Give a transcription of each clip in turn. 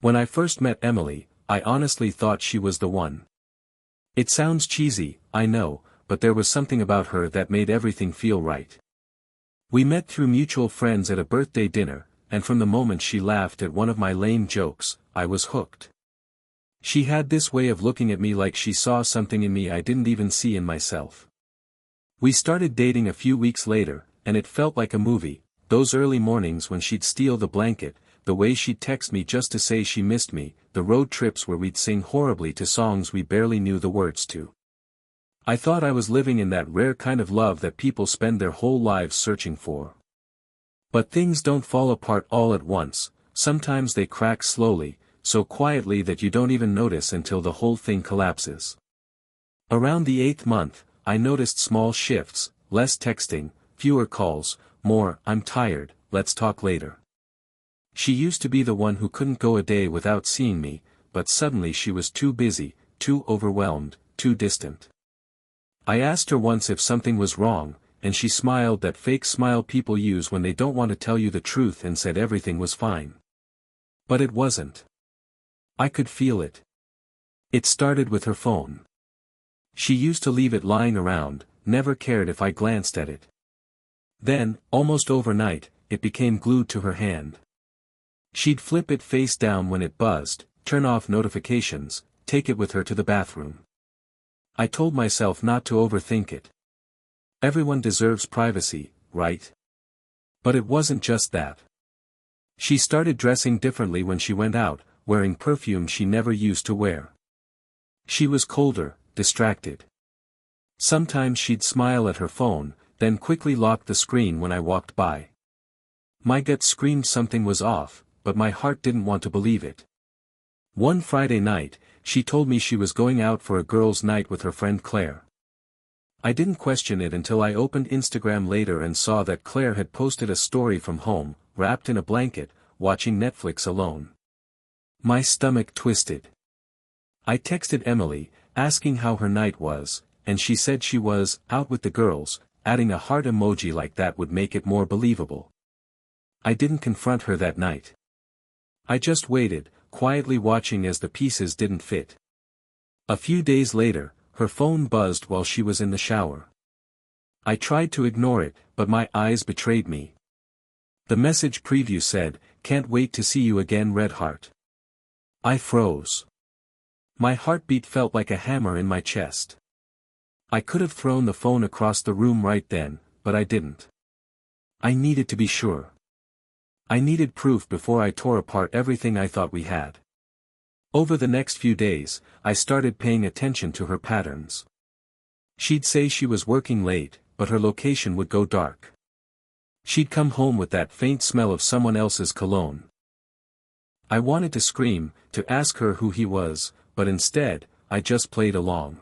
When I first met Emily, I honestly thought she was the one. It sounds cheesy, I know, but there was something about her that made everything feel right. We met through mutual friends at a birthday dinner, and from the moment she laughed at one of my lame jokes, I was hooked. She had this way of looking at me like she saw something in me I didn't even see in myself. We started dating a few weeks later, and it felt like a movie, those early mornings when she'd steal the blanket, the way she'd text me just to say she missed me, the road trips where we'd sing horribly to songs we barely knew the words to. I thought I was living in that rare kind of love that people spend their whole lives searching for. But things don't fall apart all at once, sometimes they crack slowly, so quietly that you don't even notice until the whole thing collapses. Around the 8th month, I noticed small shifts, less texting, fewer calls, more, "I'm tired, let's talk later." She used to be the one who couldn't go a day without seeing me, but suddenly she was too busy, too overwhelmed, too distant. I asked her once if something was wrong, and she smiled that fake smile people use when they don't want to tell you the truth and said everything was fine. But it wasn't. I could feel it. It started with her phone. She used to leave it lying around, never cared if I glanced at it. Then, almost overnight, it became glued to her hand. She'd flip it face down when it buzzed, turn off notifications, take it with her to the bathroom. I told myself not to overthink it. Everyone deserves privacy, right? But it wasn't just that. She started dressing differently when she went out, wearing perfume she never used to wear. She was colder, distracted. Sometimes she'd smile at her phone, then quickly lock the screen when I walked by. My gut screamed something was off, but my heart didn't want to believe it. One Friday night, she told me she was going out for a girls' night with her friend Claire. I didn't question it until I opened Instagram later and saw that Claire had posted a story from home, wrapped in a blanket, watching Netflix alone. My stomach twisted. I texted Emily, asking how her night was, and she said she was out with the girls, adding a heart emoji like that would make it more believable. I didn't confront her that night. I just waited, quietly watching as the pieces didn't fit. A few days later, her phone buzzed while she was in the shower. I tried to ignore it, but my eyes betrayed me. The message preview said, "Can't wait to see you again, Red Heart." I froze. My heartbeat felt like a hammer in my chest. I could have thrown the phone across the room right then, but I didn't. I needed to be sure. I needed proof before I tore apart everything I thought we had. Over the next few days, I started paying attention to her patterns. She'd say she was working late, but her location would go dark. She'd come home with that faint smell of someone else's cologne. I wanted to scream, to ask her who he was, but instead, I just played along.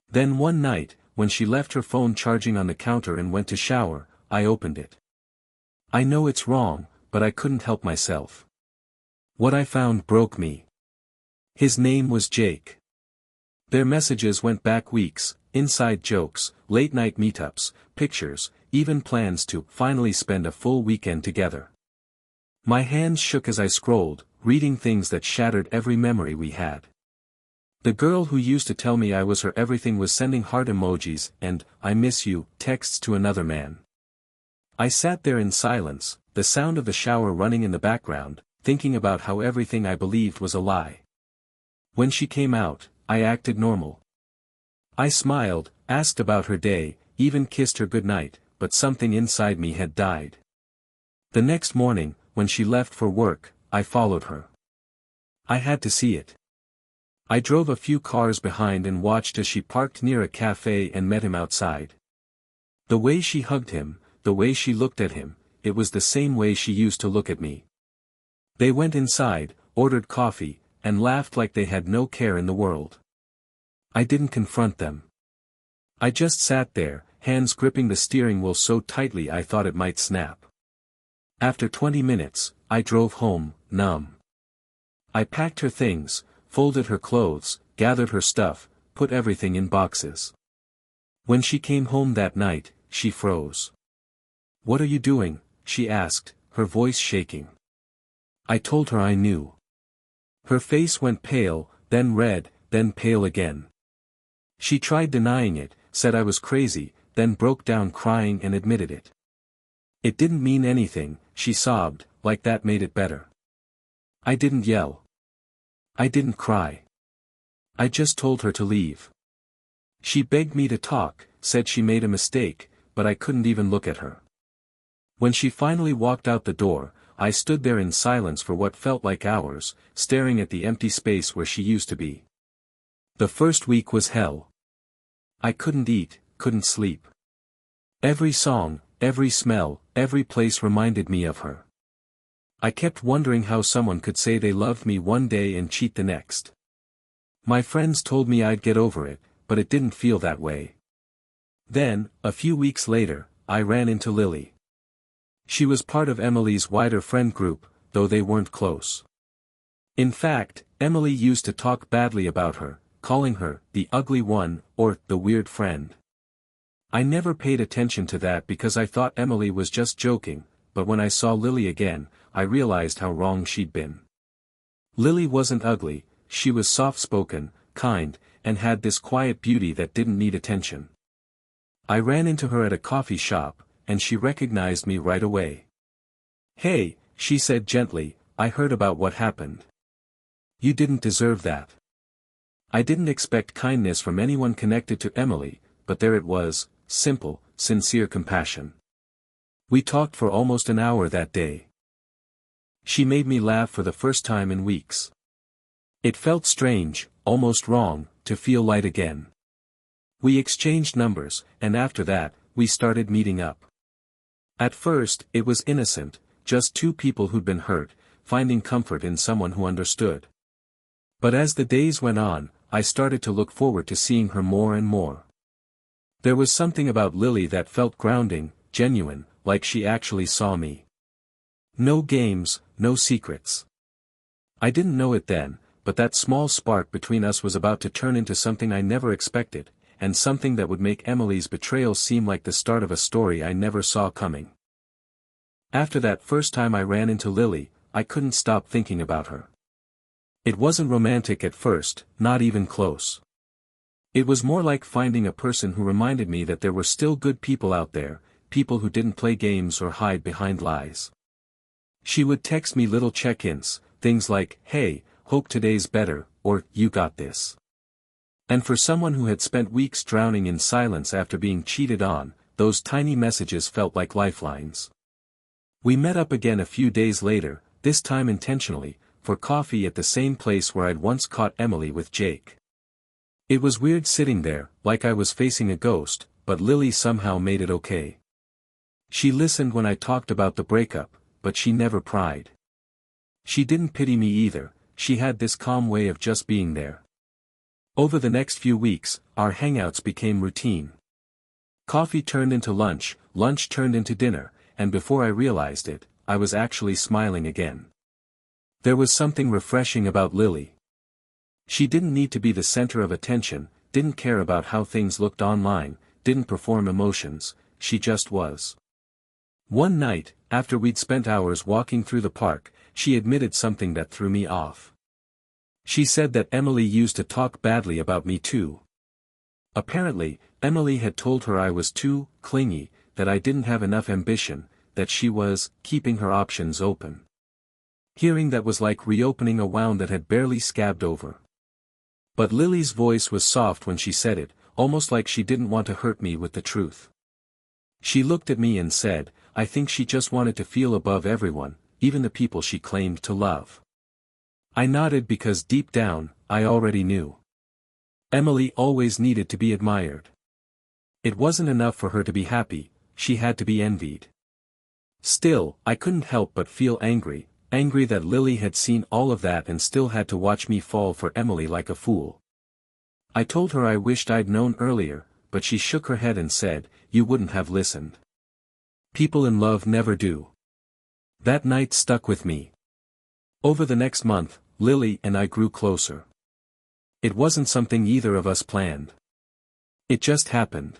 Then one night, when she left her phone charging on the counter and went to shower, I opened it. I know it's wrong, but I couldn't help myself. What I found broke me. His name was Jake. Their messages went back weeks, inside jokes, late-night meetups, pictures, even plans to finally spend a full weekend together. My hands shook as I scrolled, reading things that shattered every memory we had. The girl who used to tell me I was her everything was sending heart emojis and "I miss you" texts to another man. I sat there in silence, the sound of the shower running in the background, thinking about how everything I believed was a lie. When she came out, I acted normal. I smiled, asked about her day, even kissed her goodnight, but something inside me had died. The next morning, when she left for work, I followed her. I had to see it. I drove a few cars behind and watched as she parked near a cafe and met him outside. The way she hugged him, the way she looked at him, it was the same way she used to look at me. They went inside, ordered coffee, and laughed like they had no care in the world. I didn't confront them. I just sat there, hands gripping the steering wheel so tightly I thought it might snap. After 20 minutes, I drove home, numb. I packed her things, folded her clothes, gathered her stuff, put everything in boxes. When she came home that night, she froze. "What are you doing?" she asked, her voice shaking. I told her I knew. Her face went pale, then red, then pale again. She tried denying it, said I was crazy, then broke down crying and admitted it. It didn't mean anything, she sobbed, like that made it better. I didn't yell. I didn't cry. I just told her to leave. She begged me to talk, said she made a mistake, but I couldn't even look at her. When she finally walked out the door, I stood there in silence for what felt like hours, staring at the empty space where she used to be. The first week was hell. I couldn't eat, couldn't sleep. Every song, every smell, every place reminded me of her. I kept wondering how someone could say they loved me one day and cheat the next. My friends told me I'd get over it, but it didn't feel that way. Then, a few weeks later, I ran into Lily. She was part of Emily's wider friend group, though they weren't close. In fact, Emily used to talk badly about her, calling her the ugly one or the weird friend. I never paid attention to that because I thought Emily was just joking, but when I saw Lily again, I realized how wrong she'd been. Lily wasn't ugly, she was soft-spoken, kind, and had this quiet beauty that didn't need attention. I ran into her at a coffee shop, and she recognized me right away. "Hey," she said gently, "I heard about what happened. You didn't deserve that." I didn't expect kindness from anyone connected to Emily, but there it was, simple, sincere compassion. We talked for almost an hour that day. She made me laugh for the first time in weeks. It felt strange, almost wrong, to feel light again. We exchanged numbers, and after that, we started meeting up. At first, it was innocent, just two people who'd been hurt, finding comfort in someone who understood. But as the days went on, I started to look forward to seeing her more and more. There was something about Lily that felt grounding, genuine, like she actually saw me. No games, no secrets. I didn't know it then, but that small spark between us was about to turn into something I never expected, and something that would make Emily's betrayal seem like the start of a story I never saw coming. After that first time I ran into Lily, I couldn't stop thinking about her. It wasn't romantic at first, not even close. It was more like finding a person who reminded me that there were still good people out there, people who didn't play games or hide behind lies. She would text me little check-ins, things like, "Hey, hope today's better," or "You got this." And for someone who had spent weeks drowning in silence after being cheated on, those tiny messages felt like lifelines. We met up again a few days later, this time intentionally, for coffee at the same place where I'd once caught Emily with Jake. It was weird sitting there, like I was facing a ghost, but Lily somehow made it okay. She listened when I talked about the breakup, but she never pried. She didn't pity me either, she had this calm way of just being there. Over the next few weeks, our hangouts became routine. Coffee turned into lunch, lunch turned into dinner, and before I realized it, I was actually smiling again. There was something refreshing about Lily. She didn't need to be the center of attention, didn't care about how things looked online, didn't perform emotions, she just was. One night, after we'd spent hours walking through the park, she admitted something that threw me off. She said that Emily used to talk badly about me too. Apparently, Emily had told her I was too clingy, that I didn't have enough ambition, that she was keeping her options open. Hearing that was like reopening a wound that had barely scabbed over. But Lily's voice was soft when she said it, almost like she didn't want to hurt me with the truth. She looked at me and said, I think she just wanted to feel above everyone, even the people she claimed to love. I nodded because deep down, I already knew. Emily always needed to be admired. It wasn't enough for her to be happy, she had to be envied. Still, I couldn't help but feel angry that Lily had seen all of that and still had to watch me fall for Emily like a fool. I told her I wished I'd known earlier, but she shook her head and said, you wouldn't have listened. People in love never do. That night stuck with me. Over the next month, Lily and I grew closer. It wasn't something either of us planned. It just happened.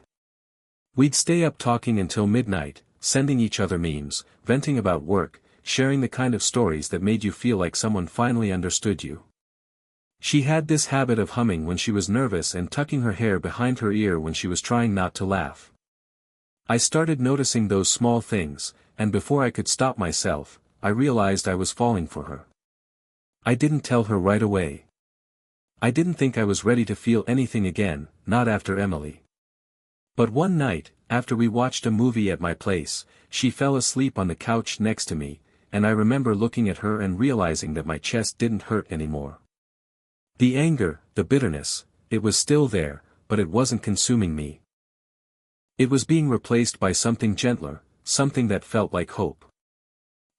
We'd stay up talking until midnight, sending each other memes, venting about work, sharing the kind of stories that made you feel like someone finally understood you. She had this habit of humming when she was nervous and tucking her hair behind her ear when she was trying not to laugh. I started noticing those small things, and before I could stop myself, I realized I was falling for her. I didn't tell her right away. I didn't think I was ready to feel anything again, not after Emily. But one night, after we watched a movie at my place, she fell asleep on the couch next to me, and I remember looking at her and realizing that my chest didn't hurt anymore. The anger, the bitterness, it was still there, but it wasn't consuming me. It was being replaced by something gentler, something that felt like hope.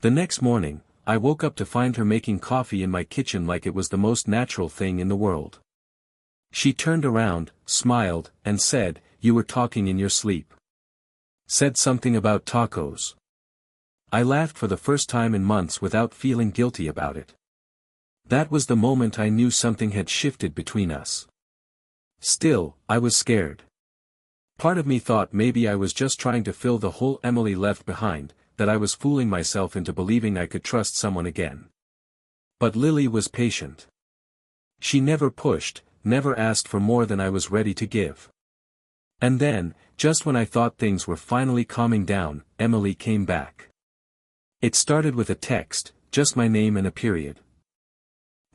The next morning, I woke up to find her making coffee in my kitchen like it was the most natural thing in the world. She turned around, smiled, and said, "You were talking in your sleep." Said something about tacos. I laughed for the first time in months without feeling guilty about it. That was the moment I knew something had shifted between us. Still, I was scared. Part of me thought maybe I was just trying to fill the hole Emily left behind, that I was fooling myself into believing I could trust someone again. But Lily was patient. She never pushed, never asked for more than I was ready to give. And then, just when I thought things were finally calming down, Emily came back. It started with a text, just my name and a period.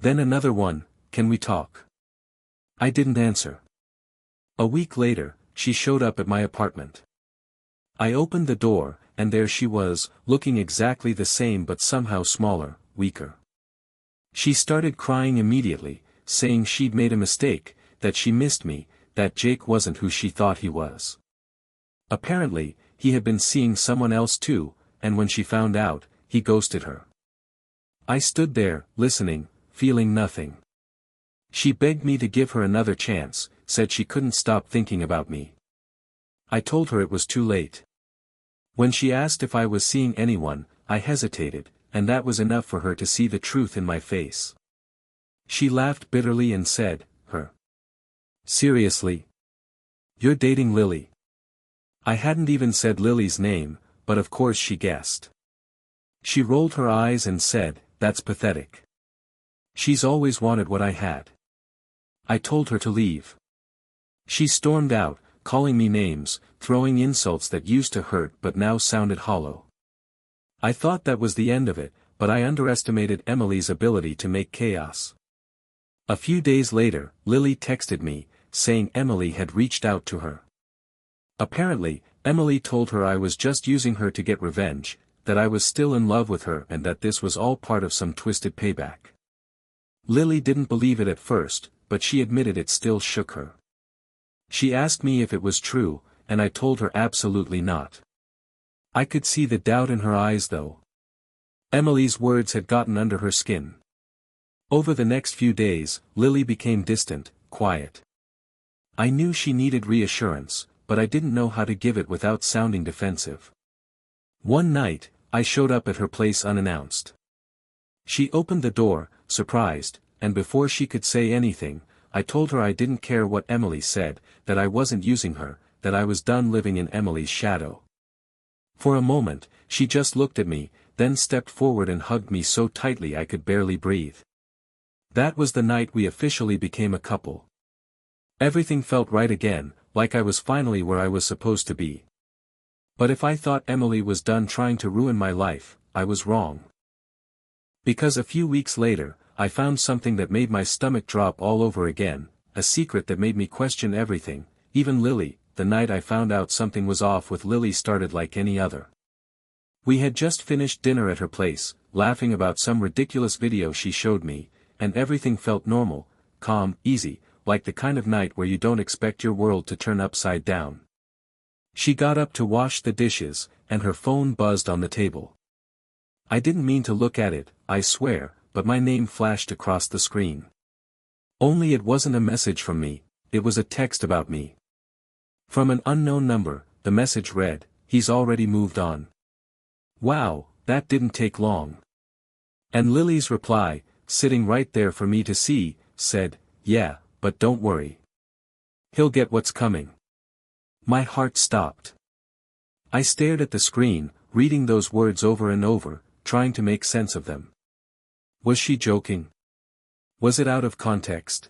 Then another one, "Can we talk?" I didn't answer. A week later, she showed up at my apartment. I opened the door, and there she was, looking exactly the same but somehow smaller, weaker. She started crying immediately, saying she'd made a mistake, that she missed me, that Jake wasn't who she thought he was. Apparently, he had been seeing someone else too, and when she found out, he ghosted her. I stood there, listening, feeling nothing. She begged me to give her another chance, said she couldn't stop thinking about me. I told her it was too late. When she asked if I was seeing anyone, I hesitated, and that was enough for her to see the truth in my face. She laughed bitterly and said, "Her? Seriously? You're dating Lily?" I hadn't even said Lily's name, but of course she guessed. She rolled her eyes and said, "That's pathetic. She's always wanted what I had." I told her to leave. She stormed out, calling me names, throwing insults that used to hurt but now sounded hollow. I thought that was the end of it, but I underestimated Emily's ability to make chaos. A few days later, Lily texted me, saying Emily had reached out to her. Apparently, Emily told her I was just using her to get revenge, that I was still in love with her and that this was all part of some twisted payback. Lily didn't believe it at first, but she admitted it still shook her. She asked me if it was true, and I told her absolutely not. I could see the doubt in her eyes though. Emily's words had gotten under her skin. Over the next few days, Lily became distant, quiet. I knew she needed reassurance, but I didn't know how to give it without sounding defensive. One night, I showed up at her place unannounced. She opened the door, surprised, and before she could say anything, I told her I didn't care what Emily said, that I wasn't using her, that I was done living in Emily's shadow. For a moment, she just looked at me, then stepped forward and hugged me so tightly I could barely breathe. That was the night we officially became a couple. Everything felt right again, like I was finally where I was supposed to be. But if I thought Emily was done trying to ruin my life, I was wrong. Because a few weeks later, I found something that made my stomach drop all over again, a secret that made me question everything, even Lily. The night I found out something was off with Lily started like any other. We had just finished dinner at her place, laughing about some ridiculous video she showed me, and everything felt normal, calm, easy, like the kind of night where you don't expect your world to turn upside down. She got up to wash the dishes, and her phone buzzed on the table. I didn't mean to look at it, I swear, but my name flashed across the screen. Only it wasn't a message from me, it was a text about me. From an unknown number, the message read, "He's already moved on." Wow, that didn't take long. And Lily's reply, sitting right there for me to see, said, "Yeah, but don't worry. He'll get what's coming." My heart stopped. I stared at the screen, reading those words over and over, trying to make sense of them. Was she joking? Was it out of context?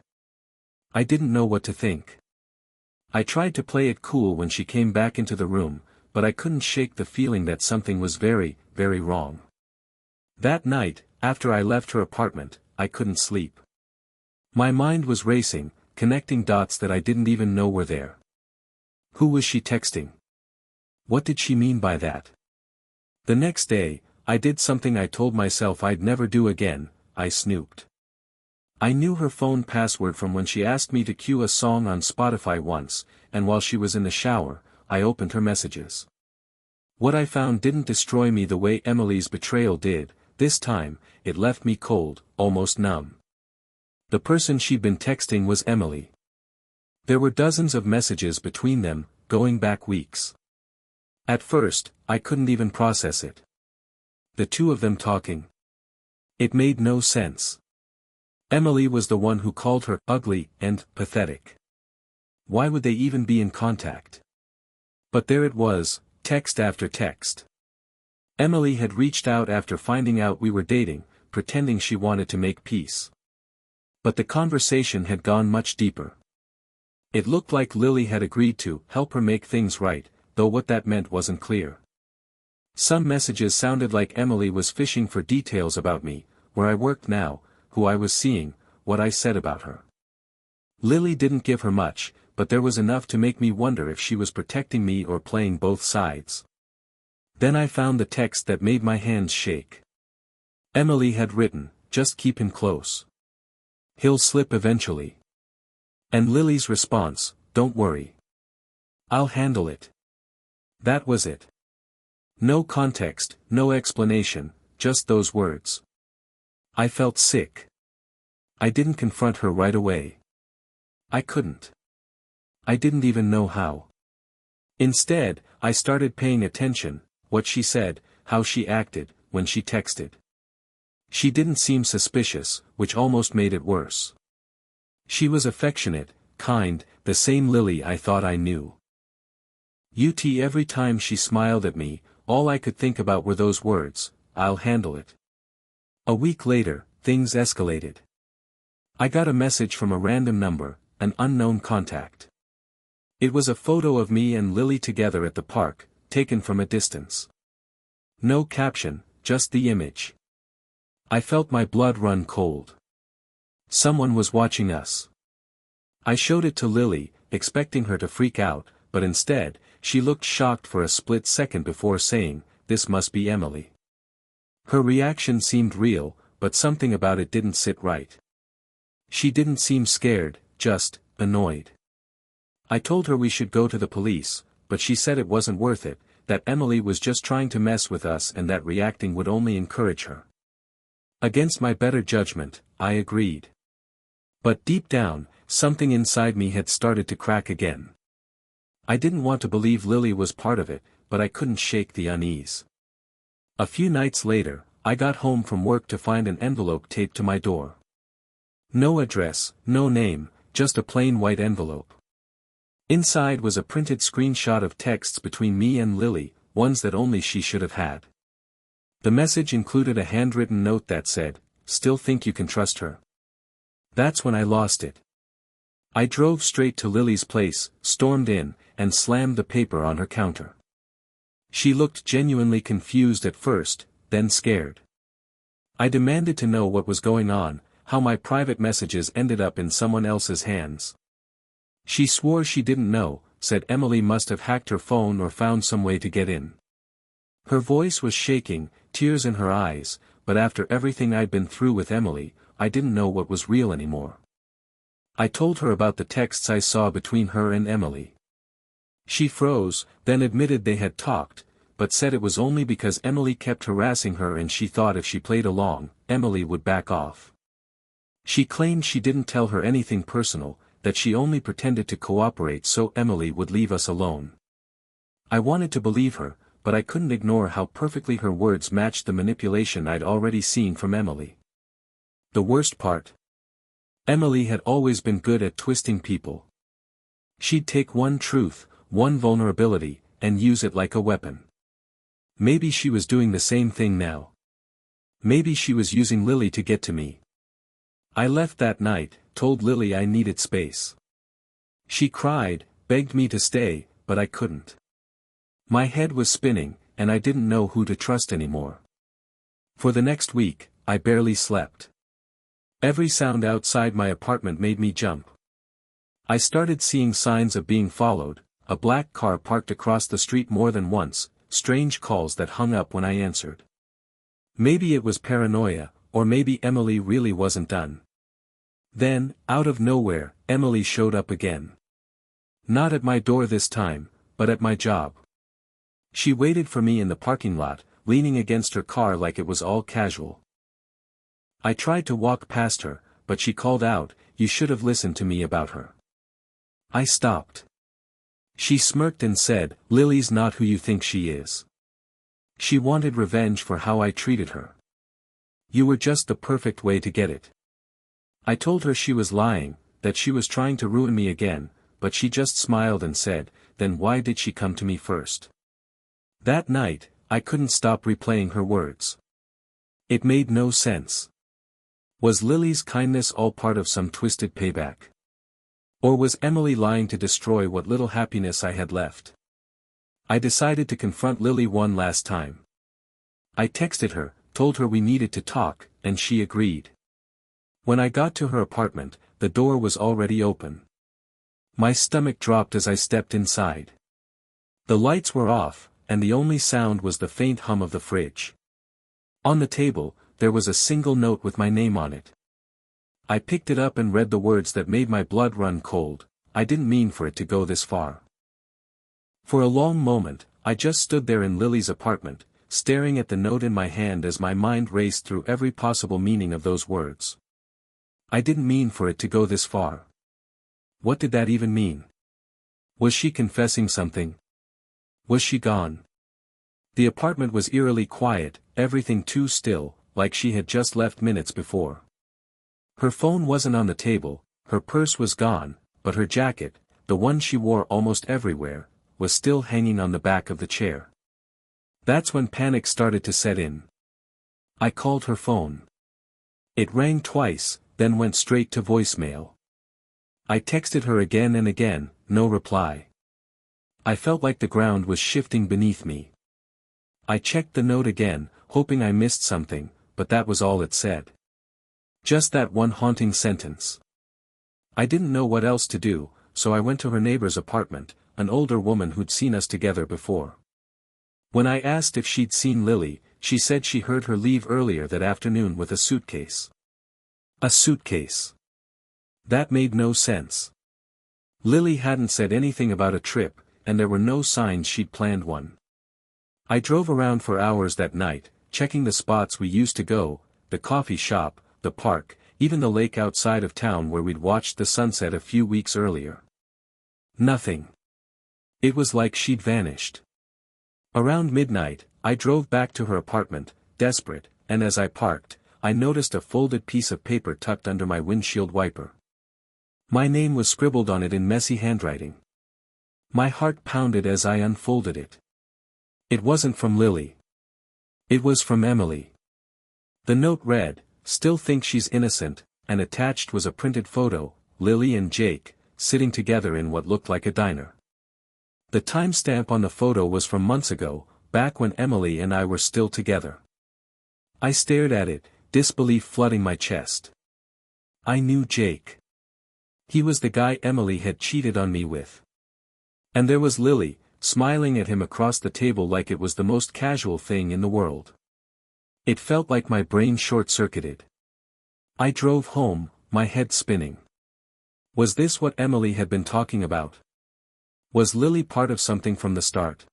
I didn't know what to think. I tried to play it cool when she came back into the room, but I couldn't shake the feeling that something was very, very wrong. That night, after I left her apartment, I couldn't sleep. My mind was racing, connecting dots that I didn't even know were there. Who was she texting? What did she mean by that? The next day, I did something I told myself I'd never do again. I snooped. I knew her phone password from when she asked me to cue a song on Spotify once, and while she was in the shower, I opened her messages. What I found didn't destroy me the way Emily's betrayal did. This time, it left me cold, almost numb. The person she'd been texting was Emily. There were dozens of messages between them, going back weeks. At first, I couldn't even process it. The two of them talking. It made no sense. Emily was the one who called her ugly and pathetic. Why would they even be in contact? But there it was, text after text. Emily had reached out after finding out we were dating, pretending she wanted to make peace. But the conversation had gone much deeper. It looked like Lily had agreed to help her make things right, though what that meant wasn't clear. Some messages sounded like Emily was fishing for details about me, where I worked now, who I was seeing, what I said about her. Lily didn't give her much, but there was enough to make me wonder if she was protecting me or playing both sides. Then I found the text that made my hands shake. Emily had written, "Just keep him close. He'll slip eventually." And Lily's response, "Don't worry. I'll handle it." That was it. No context, no explanation, just those words. I felt sick. I didn't confront her right away. I couldn't. I didn't even know how. Instead, I started paying attention, what she said, how she acted, when she texted. She didn't seem suspicious, which almost made it worse. She was affectionate, kind, the same Lily I thought I knew. Every time she smiled at me, all I could think about were those words, "I'll handle it." A week later, things escalated. I got a message from a random number, an unknown contact. It was a photo of me and Lily together at the park, taken from a distance. No caption, just the image. I felt my blood run cold. Someone was watching us. I showed it to Lily, expecting her to freak out, but instead, she looked shocked for a split second before saying, "This must be Emily." Her reaction seemed real, but something about it didn't sit right. She didn't seem scared, just annoyed. I told her we should go to the police, but she said it wasn't worth it, that Emily was just trying to mess with us and that reacting would only encourage her. Against my better judgment, I agreed. But deep down, something inside me had started to crack again. I didn't want to believe Lily was part of it, but I couldn't shake the unease. A few nights later, I got home from work to find an envelope taped to my door. No address, no name, just a plain white envelope. Inside was a printed screenshot of texts between me and Lily, ones that only she should have had. The message included a handwritten note that said, "Still think you can trust her?" That's when I lost it. I drove straight to Lily's place, stormed in, and slammed the paper on her counter. She looked genuinely confused at first, then scared. I demanded to know what was going on, how my private messages ended up in someone else's hands. She swore she didn't know, said Emily must have hacked her phone or found some way to get in. Her voice was shaking, tears in her eyes, but after everything I'd been through with Emily, I didn't know what was real anymore. I told her about the texts I saw between her and Emily. She froze, then admitted they had talked, but said it was only because Emily kept harassing her and she thought if she played along, Emily would back off. She claimed she didn't tell her anything personal, that she only pretended to cooperate so Emily would leave us alone. I wanted to believe her, but I couldn't ignore how perfectly her words matched the manipulation I'd already seen from Emily. The worst part? Emily had always been good at twisting people. She'd take one truth, one vulnerability, and use it like a weapon. Maybe she was doing the same thing now. Maybe she was using Lily to get to me. I left that night, told Lily I needed space. She cried, begged me to stay, but I couldn't. My head was spinning, and I didn't know who to trust anymore. For the next week, I barely slept. Every sound outside my apartment made me jump. I started seeing signs of being followed, a black car parked across the street more than once, strange calls that hung up when I answered. Maybe it was paranoia, or maybe Emily really wasn't done. Then, out of nowhere, Emily showed up again. Not at my door this time, but at my job. She waited for me in the parking lot, leaning against her car like it was all casual. I tried to walk past her, but she called out, "You should have listened to me about her." I stopped. She smirked and said, "Lily's not who you think she is. She wanted revenge for how I treated her. You were just the perfect way to get it." I told her she was lying, that she was trying to ruin me again, but she just smiled and said, "Then why did she come to me first?" That night, I couldn't stop replaying her words. It made no sense. Was Lily's kindness all part of some twisted payback? Or was Emily lying to destroy what little happiness I had left? I decided to confront Lily one last time. I texted her, told her we needed to talk, and she agreed. When I got to her apartment, the door was already open. My stomach dropped as I stepped inside. The lights were off, and the only sound was the faint hum of the fridge. On the table, there was a single note with my name on it. I picked it up and read the words that made my blood run cold. "I didn't mean for it to go this far." For a long moment, I just stood there in Lily's apartment, staring at the note in my hand as my mind raced through every possible meaning of those words. I didn't mean for it to go this far. What did that even mean? Was she confessing something? Was she gone? The apartment was eerily quiet, everything too still, like she had just left minutes before. Her phone wasn't on the table, her purse was gone, but her jacket, the one she wore almost everywhere, was still hanging on the back of the chair. That's when panic started to set in. I called her phone. It rang twice, then went straight to voicemail. I texted her again and again, no reply. I felt like the ground was shifting beneath me. I checked the note again, hoping I missed something, but that was all it said. Just that one haunting sentence. I didn't know what else to do, so I went to her neighbor's apartment, an older woman who'd seen us together before. When I asked if she'd seen Lily, she said she heard her leave earlier that afternoon with a suitcase. A suitcase. That made no sense. Lily hadn't said anything about a trip, and there were no signs she'd planned one. I drove around for hours that night, checking the spots we used to go, the coffee shop, the park, even the lake outside of town where we'd watched the sunset a few weeks earlier. Nothing. It was like she'd vanished. Around midnight, I drove back to her apartment, desperate, and as I parked, I noticed a folded piece of paper tucked under my windshield wiper. My name was scribbled on it in messy handwriting. My heart pounded as I unfolded it. It wasn't from Lily. It was from Emily. The note read, "Still think she's innocent," and attached was a printed photo, Lily and Jake, sitting together in what looked like a diner. The timestamp on the photo was from months ago, back when Emily and I were still together. I stared at it, disbelief flooding my chest. I knew Jake. He was the guy Emily had cheated on me with. And there was Lily, smiling at him across the table like it was the most casual thing in the world. It felt like my brain short-circuited. I drove home, my head spinning. Was this what Emily had been talking about? Was Lily part of something from the start?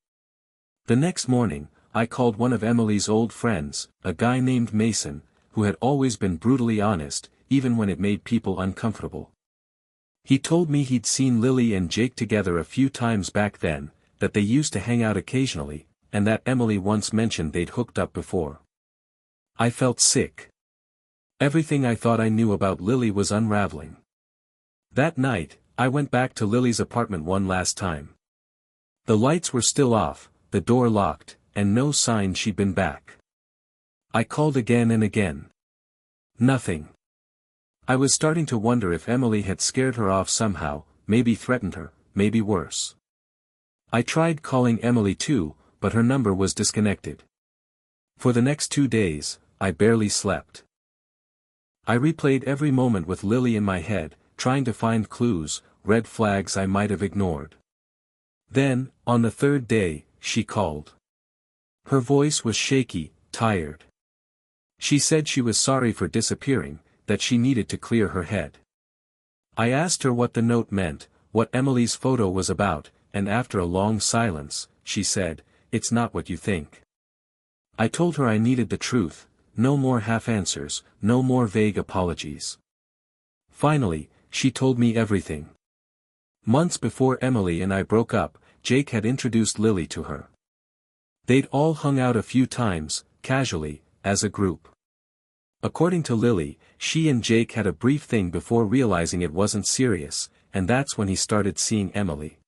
The next morning, I called one of Emily's old friends, a guy named Mason, who had always been brutally honest, even when it made people uncomfortable. He told me he'd seen Lily and Jake together a few times back then, that they used to hang out occasionally, and that Emily once mentioned they'd hooked up before. I felt sick. Everything I thought I knew about Lily was unraveling. That night, I went back to Lily's apartment one last time. The lights were still off, the door locked, and no sign she'd been back. I called again and again. Nothing. I was starting to wonder if Emily had scared her off somehow, maybe threatened her, maybe worse. I tried calling Emily too, but her number was disconnected. For the next 2 days, I barely slept. I replayed every moment with Lily in my head, trying to find clues, red flags I might have ignored. Then, on the 3rd day, she called. Her voice was shaky, tired. She said she was sorry for disappearing, that she needed to clear her head. I asked her what the note meant, what Emily's photo was about, and after a long silence, she said, "It's not what you think." I told her I needed the truth, no more half-answers, no more vague apologies. Finally, she told me everything. Months before Emily and I broke up, Jake had introduced Lily to her. They'd all hung out a few times, casually, as a group. According to Lily, she and Jake had a brief thing before realizing it wasn't serious, and that's when he started seeing Emily.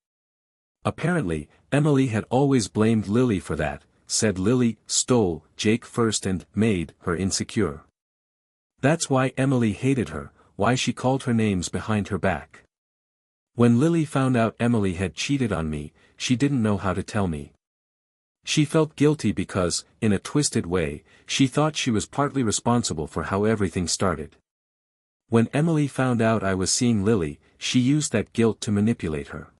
Apparently, Emily had always blamed Lily for that, said Lily stole Jake first and made her insecure. That's why Emily hated her, why she called her names behind her back. When Lily found out Emily had cheated on me, she didn't know how to tell me. She felt guilty because, in a twisted way, she thought she was partly responsible for how everything started. When Emily found out I was seeing Lily, she used that guilt to manipulate her.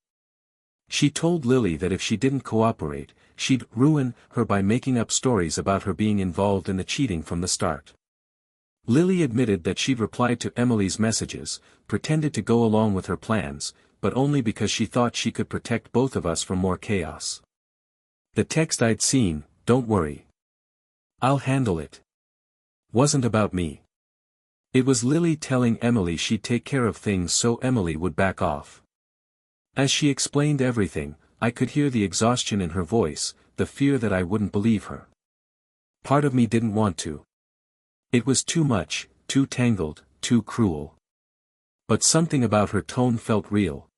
She told Lily that if she didn't cooperate, she'd ruin her by making up stories about her being involved in the cheating from the start. Lily admitted that she'd replied to Emily's messages, pretended to go along with her plans, but only because she thought she could protect both of us from more chaos. The text I'd seen, "Don't worry. I'll handle it," wasn't about me. It was Lily telling Emily she'd take care of things so Emily would back off. As she explained everything, I could hear the exhaustion in her voice, the fear that I wouldn't believe her. Part of me didn't want to. It was too much, too tangled, too cruel. But something about her tone felt real.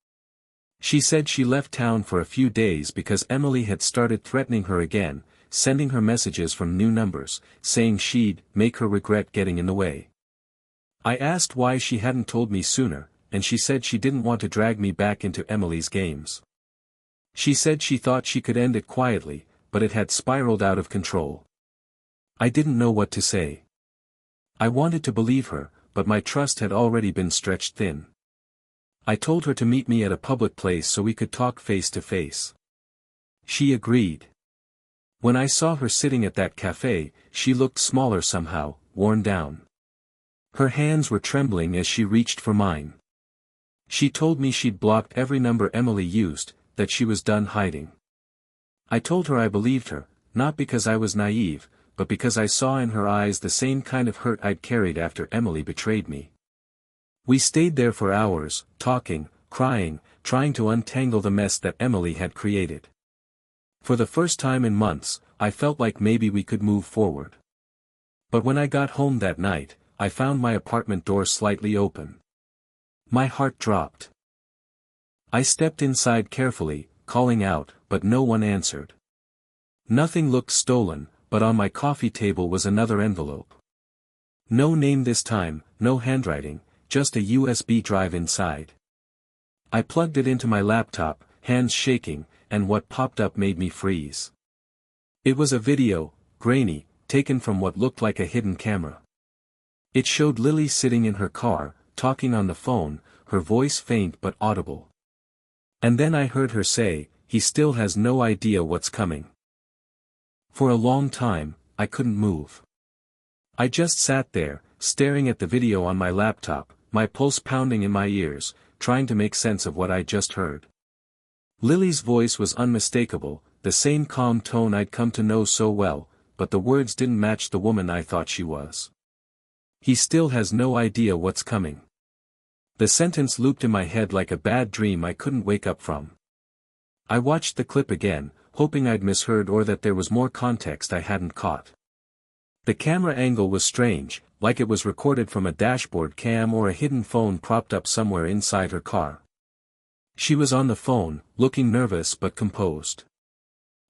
She said she left town for a few days because Emily had started threatening her again, sending her messages from new numbers, saying she'd make her regret getting in the way. I asked why she hadn't told me sooner, and she said she didn't want to drag me back into Emily's games. She said she thought she could end it quietly, but it had spiraled out of control. I didn't know what to say. I wanted to believe her, but my trust had already been stretched thin. I told her to meet me at a public place so we could talk face to face. She agreed. When I saw her sitting at that cafe, she looked smaller somehow, worn down. Her hands were trembling as she reached for mine. She told me she'd blocked every number Emily used, that she was done hiding. I told her I believed her, not because I was naive, but because I saw in her eyes the same kind of hurt I'd carried after Emily betrayed me. We stayed there for hours, talking, crying, trying to untangle the mess that Emily had created. For the first time in months, I felt like maybe we could move forward. But when I got home that night, I found my apartment door slightly open. My heart dropped. I stepped inside carefully, calling out, but no one answered. Nothing looked stolen, but on my coffee table was another envelope. No name this time, no handwriting, just a USB drive inside. I plugged it into my laptop, hands shaking, and what popped up made me freeze. It was a video, grainy, taken from what looked like a hidden camera. It showed Lily sitting in her car, talking on the phone, her voice faint but audible. And then I heard her say, "He still has no idea what's coming." For a long time, I couldn't move. I just sat there, staring at the video on my laptop, my pulse pounding in my ears, trying to make sense of what I'd just heard. Lily's voice was unmistakable, the same calm tone I'd come to know so well, but the words didn't match the woman I thought she was. He still has no idea what's coming. The sentence looped in my head like a bad dream I couldn't wake up from. I watched the clip again, hoping I'd misheard or that there was more context I hadn't caught. The camera angle was strange, like it was recorded from a dashboard cam or a hidden phone propped up somewhere inside her car. She was on the phone, looking nervous but composed.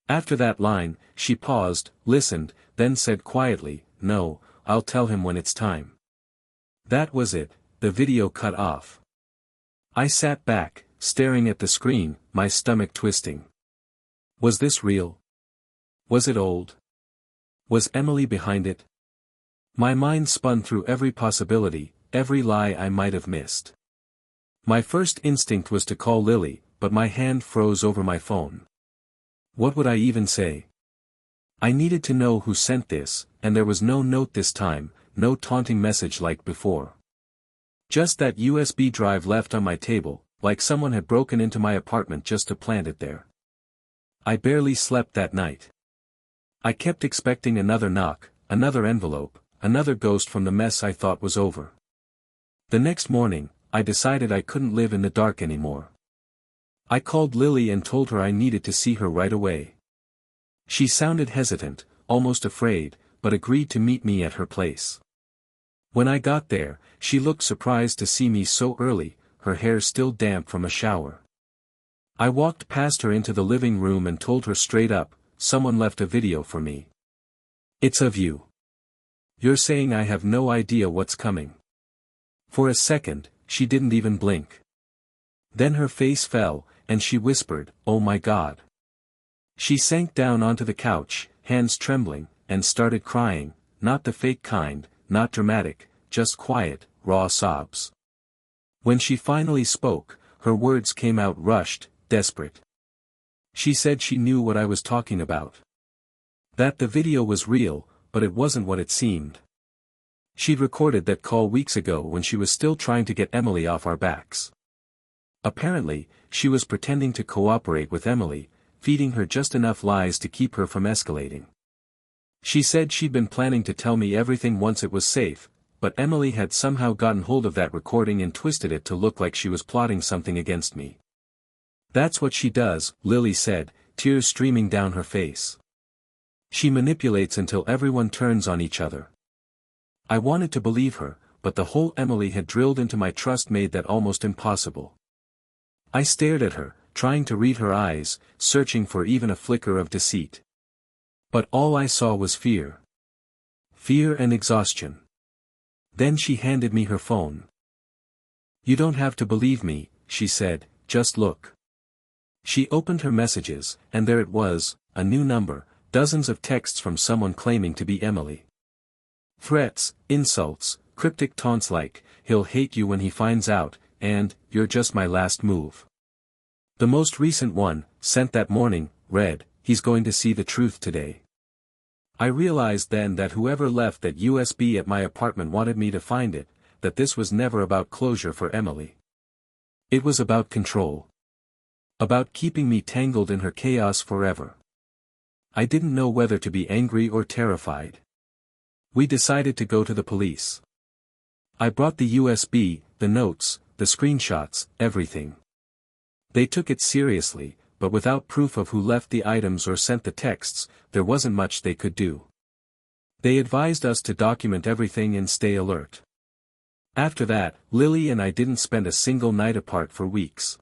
After that line, she paused, listened, then said quietly, "No, I'll tell him when it's time." That was it, the video cut off. I sat back, staring at the screen, my stomach twisting. Was this real? Was it old? Was Emily behind it? My mind spun through every possibility, every lie I might have missed. My first instinct was to call Lily, but my hand froze over my phone. What would I even say? I needed to know who sent this, and there was no note this time, no taunting message like before. Just that USB drive left on my table, like someone had broken into my apartment just to plant it there. I barely slept that night. I kept expecting another knock, another envelope, another ghost from the mess I thought was over. The next morning, I decided I couldn't live in the dark anymore. I called Lily and told her I needed to see her right away. She sounded hesitant, almost afraid, but agreed to meet me at her place. When I got there, she looked surprised to see me so early, her hair still damp from a shower. I walked past her into the living room and told her straight up, "Someone left a video for me. It's of you. You're saying I have no idea what's coming." For a second, she didn't even blink. Then her face fell, and she whispered, "Oh my God." She sank down onto the couch, hands trembling, and started crying, not the fake kind, not dramatic, just quiet, raw sobs. When she finally spoke, her words came out rushed, desperate. She said she knew what I was talking about. That the video was real, but it wasn't what it seemed. She'd recorded that call weeks ago when she was still trying to get Emily off our backs. Apparently, she was pretending to cooperate with Emily, feeding her just enough lies to keep her from escalating. She said she'd been planning to tell me everything once it was safe, but Emily had somehow gotten hold of that recording and twisted it to look like she was plotting something against me. "That's what she does," Lily said, tears streaming down her face. "She manipulates until everyone turns on each other." I wanted to believe her, but the hole Emily had drilled into my trust made that almost impossible. I stared at her, trying to read her eyes, searching for even a flicker of deceit. But all I saw was fear. Fear and exhaustion. Then she handed me her phone. "You don't have to believe me," she said, "just look." She opened her messages, and there it was, a new number, dozens of texts from someone claiming to be Emily. Threats, insults, cryptic taunts like, "He'll hate you when he finds out," and, "You're just my last move." The most recent one, sent that morning, read, "He's going to see the truth today." I realized then that whoever left that USB at my apartment wanted me to find it, that this was never about closure for Emily. It was about control. About keeping me tangled in her chaos forever. I didn't know whether to be angry or terrified. We decided to go to the police. I brought the USB, the notes, the screenshots, everything. They took it seriously, but without proof of who left the items or sent the texts, there wasn't much they could do. They advised us to document everything and stay alert. After that, Lily and I didn't spend a single night apart for weeks.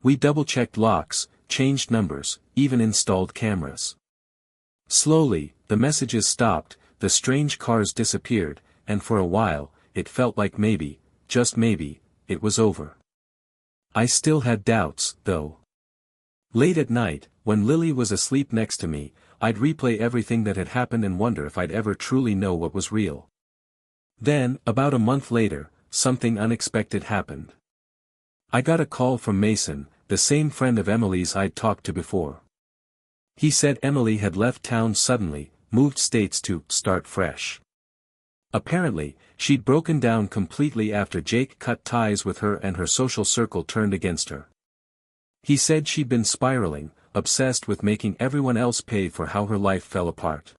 We double-checked locks, changed numbers, even installed cameras. Slowly, the messages stopped, the strange cars disappeared, and for a while, it felt like maybe, just maybe, it was over. I still had doubts, though. Late at night, when Lily was asleep next to me, I'd replay everything that had happened and wonder if I'd ever truly know what was real. Then, about a month later, something unexpected happened. I got a call from Mason, the same friend of Emily's I'd talked to before. He said Emily had left town suddenly, moved states to start fresh. Apparently, she'd broken down completely after Jake cut ties with her and her social circle turned against her. He said she'd been spiraling, obsessed with making everyone else pay for how her life fell apart.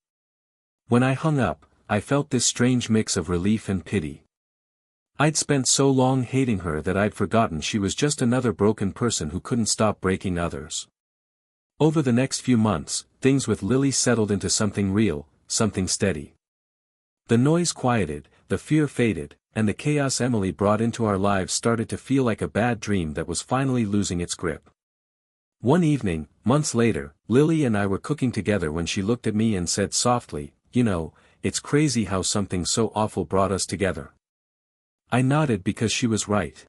When I hung up, I felt this strange mix of relief and pity. I'd spent so long hating her that I'd forgotten she was just another broken person who couldn't stop breaking others. Over the next few months, things with Lily settled into something real, something steady. The noise quieted, the fear faded, and the chaos Emily brought into our lives started to feel like a bad dream that was finally losing its grip. One evening, months later, Lily and I were cooking together when she looked at me and said softly, "You know, it's crazy how something so awful brought us together." I nodded because she was right.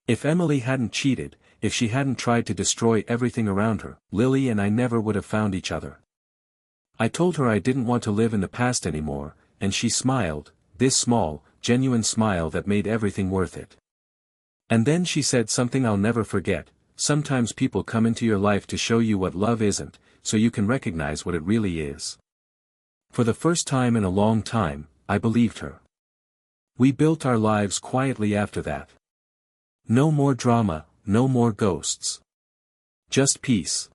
If Emily hadn't cheated, if she hadn't tried to destroy everything around her, Lily and I never would have found each other. I told her I didn't want to live in the past anymore, and she smiled, this small, genuine smile that made everything worth it. And then she said something I'll never forget: sometimes people come into your life to show you what love isn't, so you can recognize what it really is. For the first time in a long time, I believed her. We built our lives quietly after that. No more drama, no more ghosts. Just peace.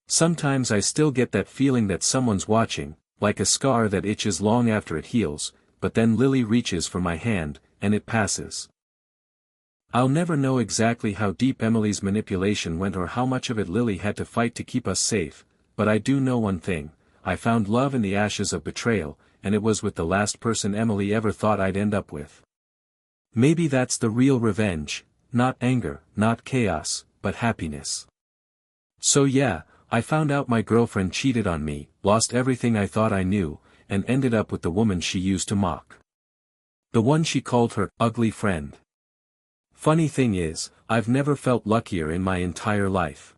Sometimes I still get that feeling that someone's watching, like a scar that itches long after it heals, but then Lily reaches for my hand, and it passes. I'll never know exactly how deep Emily's manipulation went or how much of it Lily had to fight to keep us safe, but I do know one thing: I found love in the ashes of betrayal, and it was with the last person Emily ever thought I'd end up with. Maybe that's the real revenge, not anger, not chaos, but happiness. So yeah, I found out my girlfriend cheated on me, lost everything I thought I knew, and ended up with the woman she used to mock. The one she called her ugly friend. Funny thing is, I've never felt luckier in my entire life.